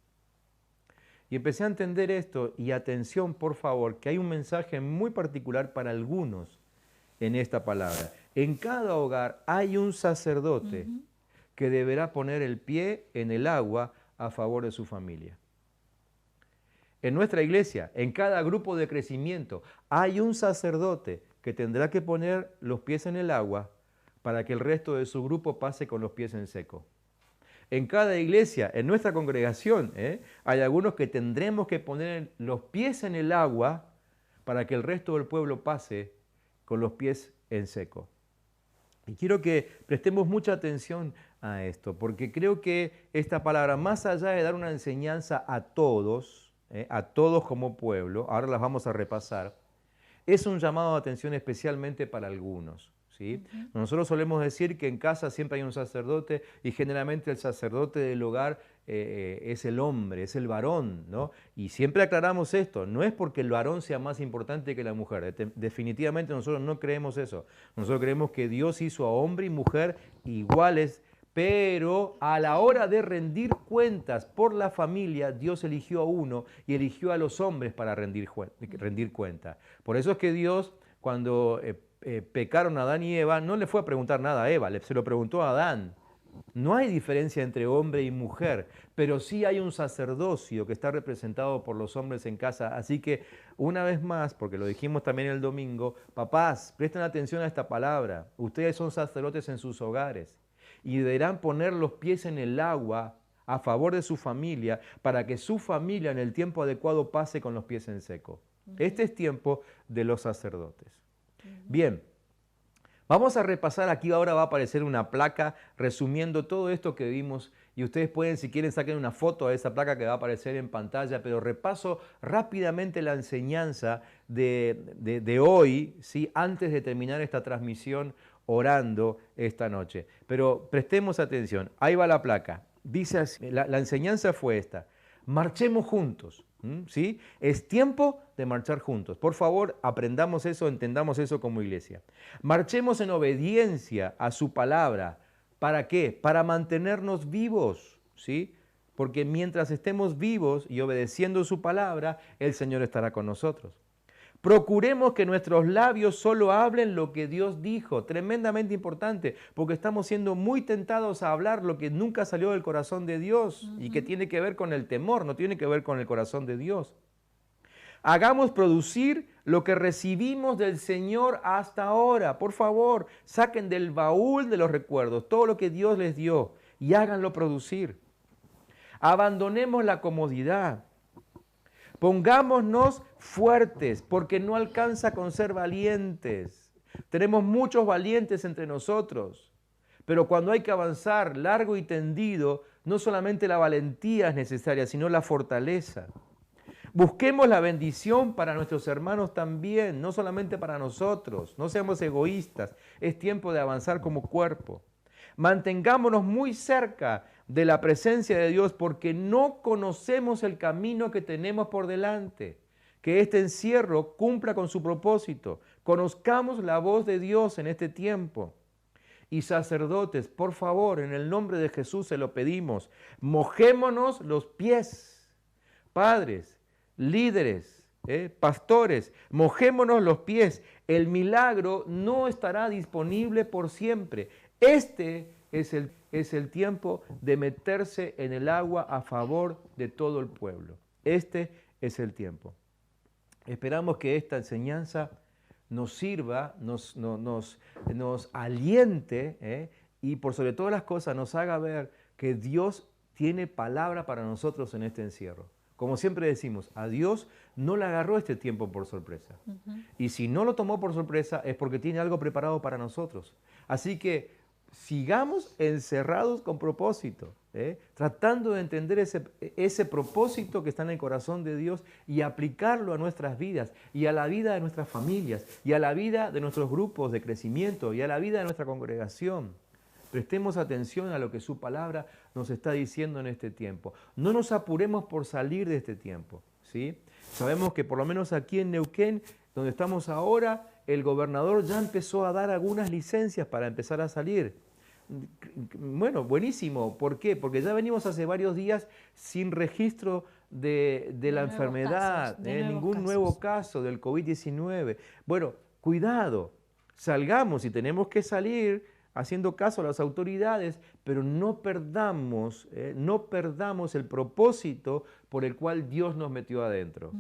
S2: Y empecé a entender esto, y atención por favor, que hay un mensaje muy particular para algunos en esta palabra. En cada hogar hay un sacerdote que deberá poner el pie en el agua a favor de su familia. En nuestra iglesia, en cada grupo de crecimiento, hay un sacerdote que tendrá que poner los pies en el agua para que el resto de su grupo pase con los pies en seco. En cada iglesia, en nuestra congregación, hay algunos que tendremos que poner los pies en el agua para que el resto del pueblo pase con los pies en seco. Y quiero que prestemos mucha atención a esto, porque creo que esta palabra, más allá de dar una enseñanza a todos como pueblo, ahora las vamos a repasar, es un llamado de atención especialmente para algunos. ¿Sí? Nosotros solemos decir que en casa siempre hay un sacerdote y generalmente el sacerdote del hogar es el hombre, es el varón, ¿no? Y siempre aclaramos esto, no es porque el varón sea más importante que la mujer, definitivamente nosotros no creemos eso. Nosotros creemos que Dios hizo a hombre y mujer iguales, pero a la hora de rendir cuentas por la familia, Dios eligió a uno y eligió a los hombres para rendir cuenta. Por eso es que Dios, cuando pecaron Adán y Eva, no le fue a preguntar nada a Eva, se lo preguntó a Adán. No hay diferencia entre hombre y mujer, pero sí hay un sacerdocio que está representado por los hombres en casa. Así que, una vez más, porque lo dijimos también el domingo, papás, presten atención a esta palabra. Ustedes son sacerdotes en sus hogares. y deberán poner los pies en el agua a favor de su familia, para que su familia en el tiempo adecuado pase con los pies en seco. Este es tiempo de los sacerdotes. Bien, vamos a repasar, aquí ahora va a aparecer una placa resumiendo todo esto que vimos, y ustedes pueden, si quieren, saquen una foto a esa placa que va a aparecer en pantalla, pero repaso rápidamente la enseñanza de hoy, ¿sí? Antes de terminar esta transmisión orando esta noche. Pero prestemos atención, ahí va la placa. Dice así, la enseñanza fue esta: marchemos juntos, ¿sí? Es tiempo de marchar juntos. Por favor, aprendamos eso, entendamos eso como iglesia. Marchemos en obediencia a su palabra. ¿Para qué? Para mantenernos vivos, ¿sí? Porque mientras estemos vivos y obedeciendo su palabra, el Señor estará con nosotros. Procuremos que nuestros labios solo hablen lo que Dios dijo. Tremendamente importante, porque estamos siendo muy tentados a hablar lo que nunca salió del corazón de Dios y que tiene que ver con el temor, no tiene que ver con el corazón de Dios. Hagamos producir lo que recibimos del Señor hasta ahora. Por favor, saquen del baúl de los recuerdos todo lo que Dios les dio y háganlo producir. Abandonemos la comodidad. Pongámonos fuertes, porque no alcanza con ser valientes. Tenemos muchos valientes entre nosotros, pero cuando hay que avanzar largo y tendido, no solamente la valentía es necesaria, sino la fortaleza. Busquemos la bendición para nuestros hermanos también, no solamente para nosotros. No seamos egoístas, es tiempo de avanzar como cuerpo. Mantengámonos muy cerca de la presencia de Dios, porque no conocemos el camino que tenemos por delante. Que este encierro cumpla con su propósito. Conozcamos la voz de Dios en este tiempo. Y sacerdotes, por favor, en el nombre de Jesús se lo pedimos, mojémonos los pies. Padres, líderes, pastores, mojémonos los pies. El milagro no estará disponible por siempre. Este es el tiempo de meterse en el agua a favor de todo el pueblo. Este es el tiempo. Esperamos que esta enseñanza nos sirva, nos aliente y por sobre todas las cosas nos haga ver que Dios tiene palabra para nosotros en este encierro. Como siempre decimos, a Dios no le agarró este tiempo por sorpresa. Y si no lo tomó por sorpresa es porque tiene algo preparado para nosotros. Así que sigamos encerrados con propósito, tratando de entender ese propósito que está en el corazón de Dios y aplicarlo a nuestras vidas y a la vida de nuestras familias y a la vida de nuestros grupos de crecimiento y a la vida de nuestra congregación. Prestemos atención a lo que su palabra nos está diciendo en este tiempo. No nos apuremos por salir de este tiempo, ¿sí? Sabemos que por lo menos aquí en Neuquén, donde estamos ahora, el gobernador ya empezó a dar algunas licencias para empezar a salir. Bueno, buenísimo. ¿Por qué? Porque ya venimos hace varios días sin registro de la enfermedad, ningún nuevo caso del COVID-19. Bueno, cuidado, salgamos y tenemos que salir haciendo caso a las autoridades, pero no perdamos el propósito por el cual Dios nos metió adentro,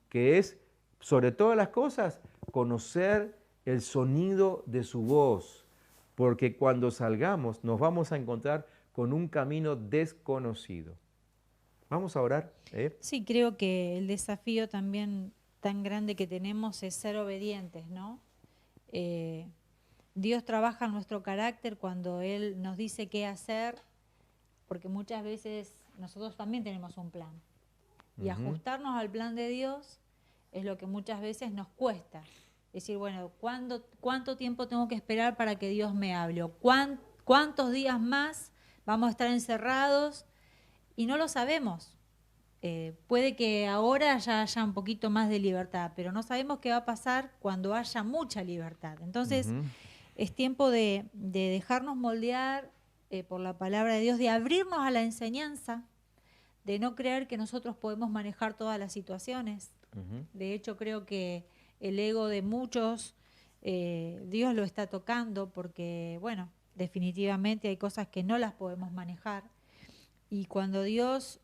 S2: que es, sobre todas las cosas, conocer el sonido de su voz, porque cuando salgamos nos vamos a encontrar con un camino desconocido. Vamos a orar.
S1: Sí, creo que el desafío también tan grande que tenemos es ser obedientes, ¿no? Dios trabaja en nuestro carácter cuando Él nos dice qué hacer, porque muchas veces nosotros también tenemos un plan. Y ajustarnos al plan de Dios es lo que muchas veces nos cuesta. Es decir, bueno, ¿cuánto tiempo tengo que esperar para que Dios me hable? ¿O cuántos días más vamos a estar encerrados? Y no lo sabemos. Puede que ahora ya haya un poquito más de libertad, pero no sabemos qué va a pasar cuando haya mucha libertad. Entonces, es tiempo de dejarnos moldear por la palabra de Dios, de abrirnos a la enseñanza, de no creer que nosotros podemos manejar todas las situaciones. De hecho, creo que el ego de muchos, Dios lo está tocando porque, bueno, definitivamente hay cosas que no las podemos manejar. Y cuando Dios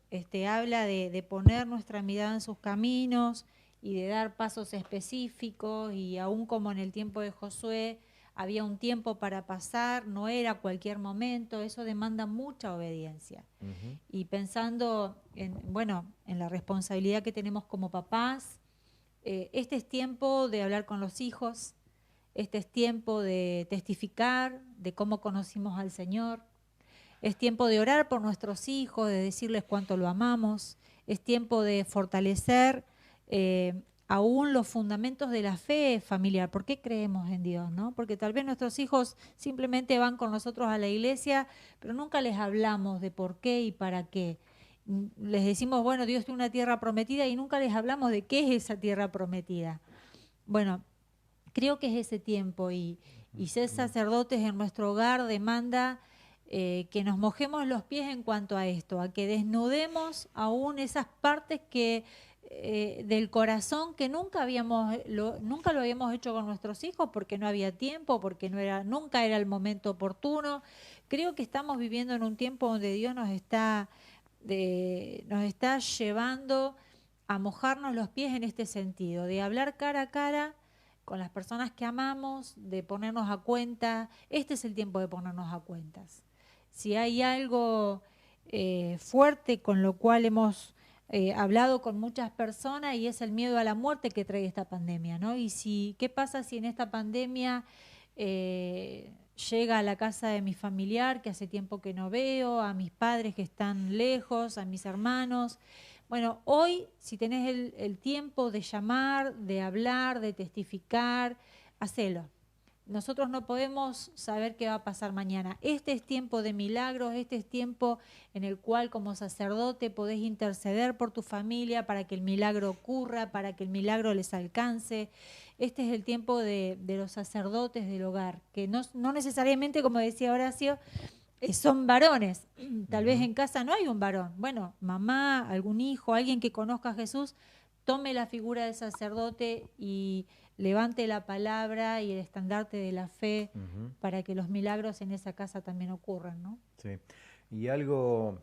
S1: habla de poner nuestra mirada en sus caminos y de dar pasos específicos, y aún como en el tiempo de Josué, había un tiempo para pasar, no era cualquier momento, eso demanda mucha obediencia. Y pensando en la responsabilidad que tenemos como papás, este es tiempo de hablar con los hijos, este es tiempo de testificar de cómo conocimos al Señor, es tiempo de orar por nuestros hijos, de decirles cuánto lo amamos, es tiempo de fortalecer aún los fundamentos de la fe familiar. ¿Por qué creemos en Dios, no? Porque tal vez nuestros hijos simplemente van con nosotros a la iglesia, pero nunca les hablamos de por qué y para qué. Les decimos, bueno, Dios tiene una tierra prometida y nunca les hablamos de qué es esa tierra prometida. Bueno, creo que es ese tiempo y ser sacerdotes en nuestro hogar demanda que nos mojemos los pies en cuanto a esto, a que desnudemos aún esas partes del corazón que nunca lo habíamos hecho con nuestros hijos porque no había tiempo, porque nunca era el momento oportuno. Creo que estamos viviendo en un tiempo donde Dios nos está llevando a mojarnos los pies en este sentido, de hablar cara a cara con las personas que amamos, de ponernos a cuenta. Este es el tiempo de ponernos a cuentas. Si hay algo fuerte con lo cual hemos hablado con muchas personas, y es el miedo a la muerte que trae esta pandemia, ¿no? Y ¿qué pasa si en esta pandemia llega a la casa de mi familiar que hace tiempo que no veo, a mis padres que están lejos, a mis hermanos? Bueno, hoy, si tenés el tiempo de llamar, de hablar, de testificar, hacelo. Nosotros no podemos saber qué va a pasar mañana. Este es tiempo de milagros, este es tiempo en el cual como sacerdote podés interceder por tu familia para que el milagro ocurra, para que el milagro les alcance. Este es el tiempo de los sacerdotes del hogar, que no necesariamente, como decía Horacio, son varones. Tal vez en casa no hay un varón. Bueno, mamá, algún hijo, alguien que conozca a Jesús, tome la figura del sacerdote y levante la palabra y el estandarte de la fe para que los milagros en esa casa también ocurran, ¿no?
S2: Sí. Y algo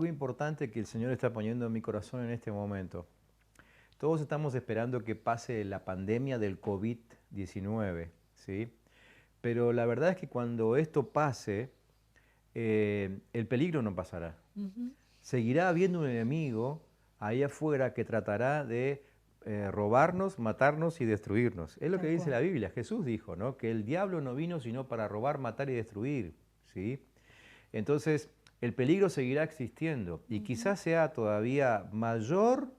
S2: importante que el Señor está poniendo en mi corazón en este momento. Todos estamos esperando que pase la pandemia del COVID-19, ¿sí? Pero la verdad es que cuando esto pase, el peligro no pasará. Seguirá habiendo un enemigo ahí afuera que tratará de robarnos, matarnos y destruirnos. Es lo que dice la Biblia. Jesús dijo, ¿no?, que el diablo no vino sino para robar, matar y destruir, ¿sí? Entonces, el peligro seguirá existiendo y quizás sea todavía mayor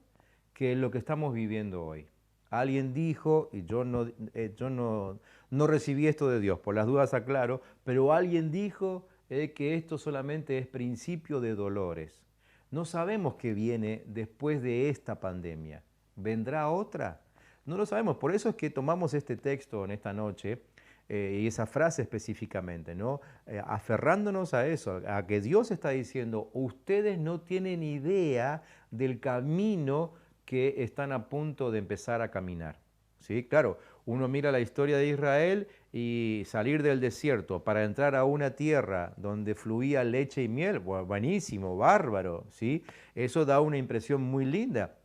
S2: que lo que estamos viviendo hoy. Alguien dijo, y yo no recibí esto de Dios, por las dudas aclaro, pero alguien dijo que esto solamente es principio de dolores. No sabemos qué viene después de esta pandemia. ¿Vendrá otra? No lo sabemos. Por eso es que tomamos este texto en esta noche y esa frase específicamente, ¿no? Aferrándonos a eso, a que Dios está diciendo, ustedes no tienen idea del camino que están a punto de empezar a caminar. ¿Sí? Claro, uno mira la historia de Israel y salir del desierto para entrar a una tierra donde fluía leche y miel, buenísimo, bárbaro, ¿sí? Eso da una impresión muy linda.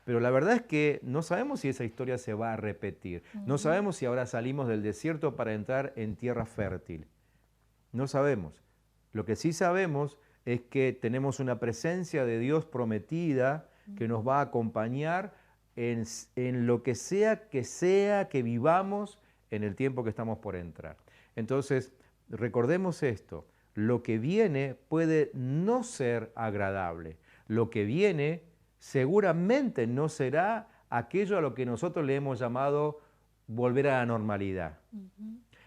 S2: Pero la verdad es que no sabemos si esa historia se va a repetir. No sabemos si ahora salimos del desierto para entrar en tierra fértil. No sabemos. Lo que sí sabemos es que tenemos una presencia de Dios prometida que nos va a acompañar en lo que sea que vivamos en el tiempo que estamos por entrar. Entonces, recordemos esto. Lo que viene puede no ser agradable. Lo que viene seguramente no será aquello a lo que nosotros le hemos llamado volver a la normalidad.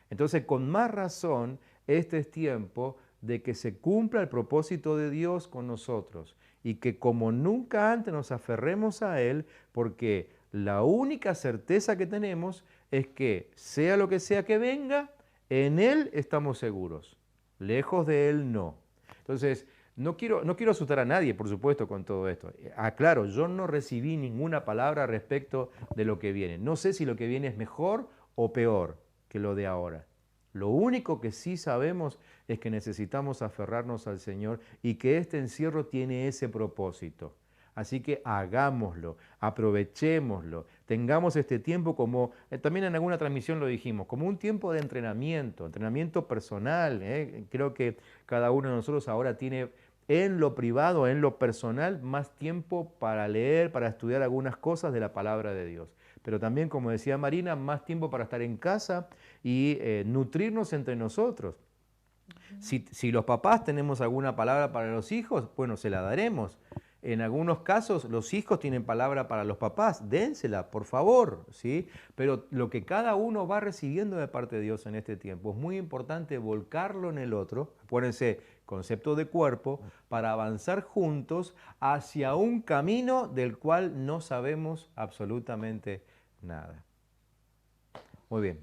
S2: Entonces, con más razón, este es tiempo de que se cumpla el propósito de Dios con nosotros y que como nunca antes nos aferremos a Él, porque la única certeza que tenemos es que sea lo que sea que venga, en Él estamos seguros, lejos de Él no. Entonces, no quiero asustar a nadie, por supuesto, con todo esto. Aclaro, yo no recibí ninguna palabra respecto de lo que viene. No sé si lo que viene es mejor o peor que lo de ahora. Lo único que sí sabemos es que necesitamos aferrarnos al Señor y que este encierro tiene ese propósito. Así que hagámoslo, aprovechémoslo, tengamos este tiempo como, también en alguna transmisión lo dijimos, como un tiempo de entrenamiento personal. Creo que cada uno de nosotros ahora tiene en lo privado, en lo personal, más tiempo para leer, para estudiar algunas cosas de la palabra de Dios. Pero también, como decía Marina, más tiempo para estar en casa y nutrirnos entre nosotros. Si los papás tenemos alguna palabra para los hijos, bueno, se la daremos. En algunos casos los hijos tienen palabra para los papás, dénsela, por favor, ¿sí? Pero lo que cada uno va recibiendo de parte de Dios en este tiempo es muy importante volcarlo en el otro. Acuérdense, concepto de cuerpo, para avanzar juntos hacia un camino del cual no sabemos absolutamente nada. Muy bien.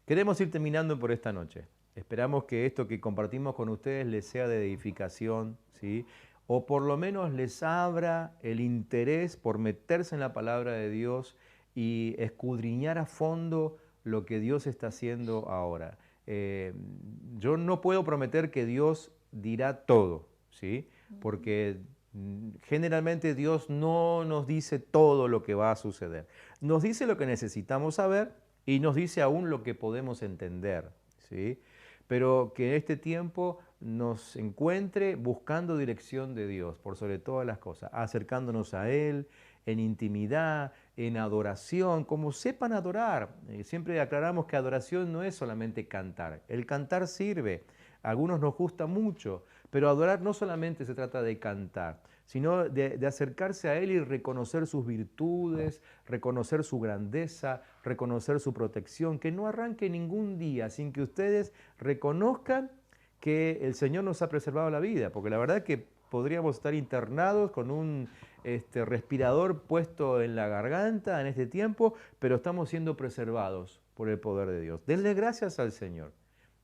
S2: Queremos ir terminando por esta noche. Esperamos que esto que compartimos con ustedes les sea de edificación, ¿sí? O por lo menos les abra el interés por meterse en la palabra de Dios y escudriñar a fondo lo que Dios está haciendo ahora. Yo no puedo prometer que Dios dirá todo, ¿sí? Porque generalmente Dios no nos dice todo lo que va a suceder. Nos dice lo que necesitamos saber y nos dice aún lo que podemos entender, ¿sí? Pero que en este tiempo nos encuentre buscando dirección de Dios, por sobre todas las cosas, acercándonos a Él en intimidad, en adoración, como sepan adorar. Siempre aclaramos que adoración no es solamente cantar. El cantar sirve, a algunos nos gusta mucho, pero adorar no solamente se trata de cantar, sino de acercarse a Él y reconocer sus virtudes, reconocer su grandeza, reconocer su protección, que no arranque ningún día sin que ustedes reconozcan que el Señor nos ha preservado la vida, porque la verdad es que podríamos estar internados con un respirador puesto en la garganta en este tiempo, pero estamos siendo preservados por el poder de Dios. Denle gracias al Señor.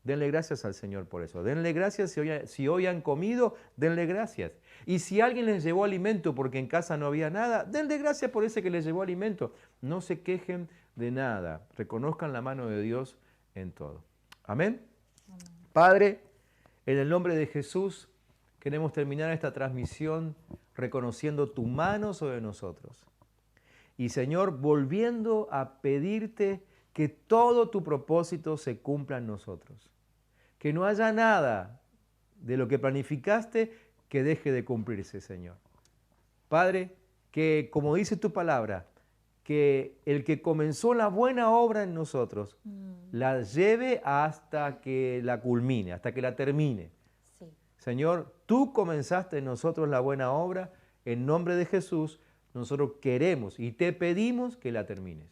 S2: Denle gracias al Señor por eso. Denle gracias si hoy han comido, denle gracias. Y si alguien les llevó alimento porque en casa no había nada, denle gracias por ese que les llevó alimento. No se quejen de nada. Reconozcan la mano de Dios en todo. Amén. Amén. Padre, en el nombre de Jesús, queremos terminar esta transmisión reconociendo tu mano sobre nosotros. Y Señor, volviendo a pedirte que todo tu propósito se cumpla en nosotros. Que no haya nada de lo que planificaste que deje de cumplirse, Señor. Padre, que como dice tu palabra, que el que comenzó la buena obra en nosotros la lleve hasta que la culmine, hasta que la termine. Sí. Señor, tú comenzaste en nosotros la buena obra, en nombre de Jesús, nosotros queremos y te pedimos que la termines.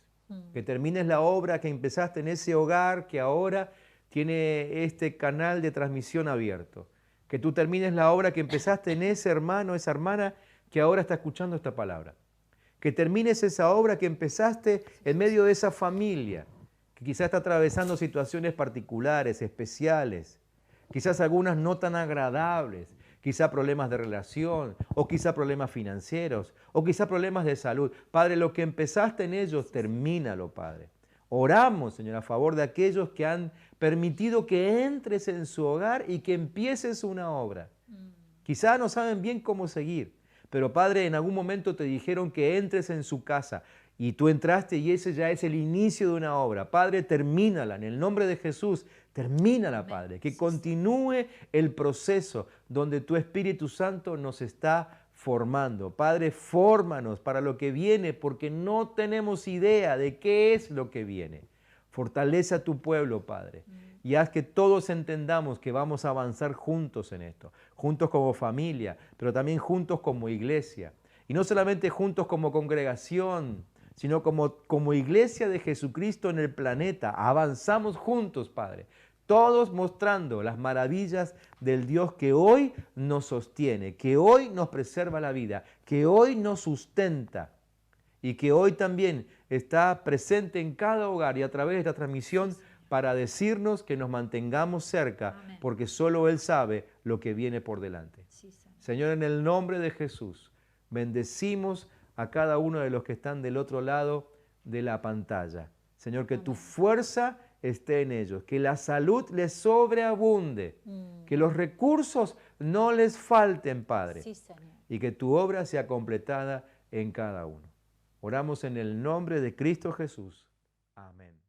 S2: Que termines la obra que empezaste en ese hogar que ahora tiene este canal de transmisión abierto. Que tú termines la obra que empezaste en ese hermano, esa hermana que ahora está escuchando esta palabra. Que termines esa obra que empezaste en medio de esa familia, que quizás está atravesando situaciones particulares, especiales, quizás algunas no tan agradables, quizá problemas de relación, o quizá problemas financieros, o quizá problemas de salud. Padre, lo que empezaste en ellos, termínalo, Padre. Oramos, Señor, a favor de aquellos que han permitido que entres en su hogar y que empieces una obra. Quizá no saben bien cómo seguir, pero Padre, en algún momento te dijeron que entres en su casa y tú entraste y ese ya es el inicio de una obra. Padre, termínala en el nombre de Jesús. Termínala, Padre, que continúe el proceso donde tu Espíritu Santo nos está formando. Padre, fórmanos para lo que viene porque no tenemos idea de qué es lo que viene. Fortalece a tu pueblo, Padre, y haz que todos entendamos que vamos a avanzar juntos en esto, juntos como familia, pero también juntos como iglesia. Y no solamente juntos como congregación, sino como iglesia de Jesucristo en el planeta. Avanzamos juntos, Padre, todos mostrando las maravillas del Dios que hoy nos sostiene, que hoy nos preserva la vida, que hoy nos sustenta y que hoy también está presente en cada hogar y a través de esta transmisión para decirnos que nos mantengamos cerca. Amén. Porque solo Él sabe lo que viene por delante. Sí, Señor, en el nombre de Jesús, bendecimos a cada uno de los que están del otro lado de la pantalla. Señor, que tu fuerza esté en ellos, que la salud les sobreabunde, que los recursos no les falten, Padre. Sí, Señor. y que tu obra sea completada en cada uno. Oramos en el nombre de Cristo Jesús. Amén.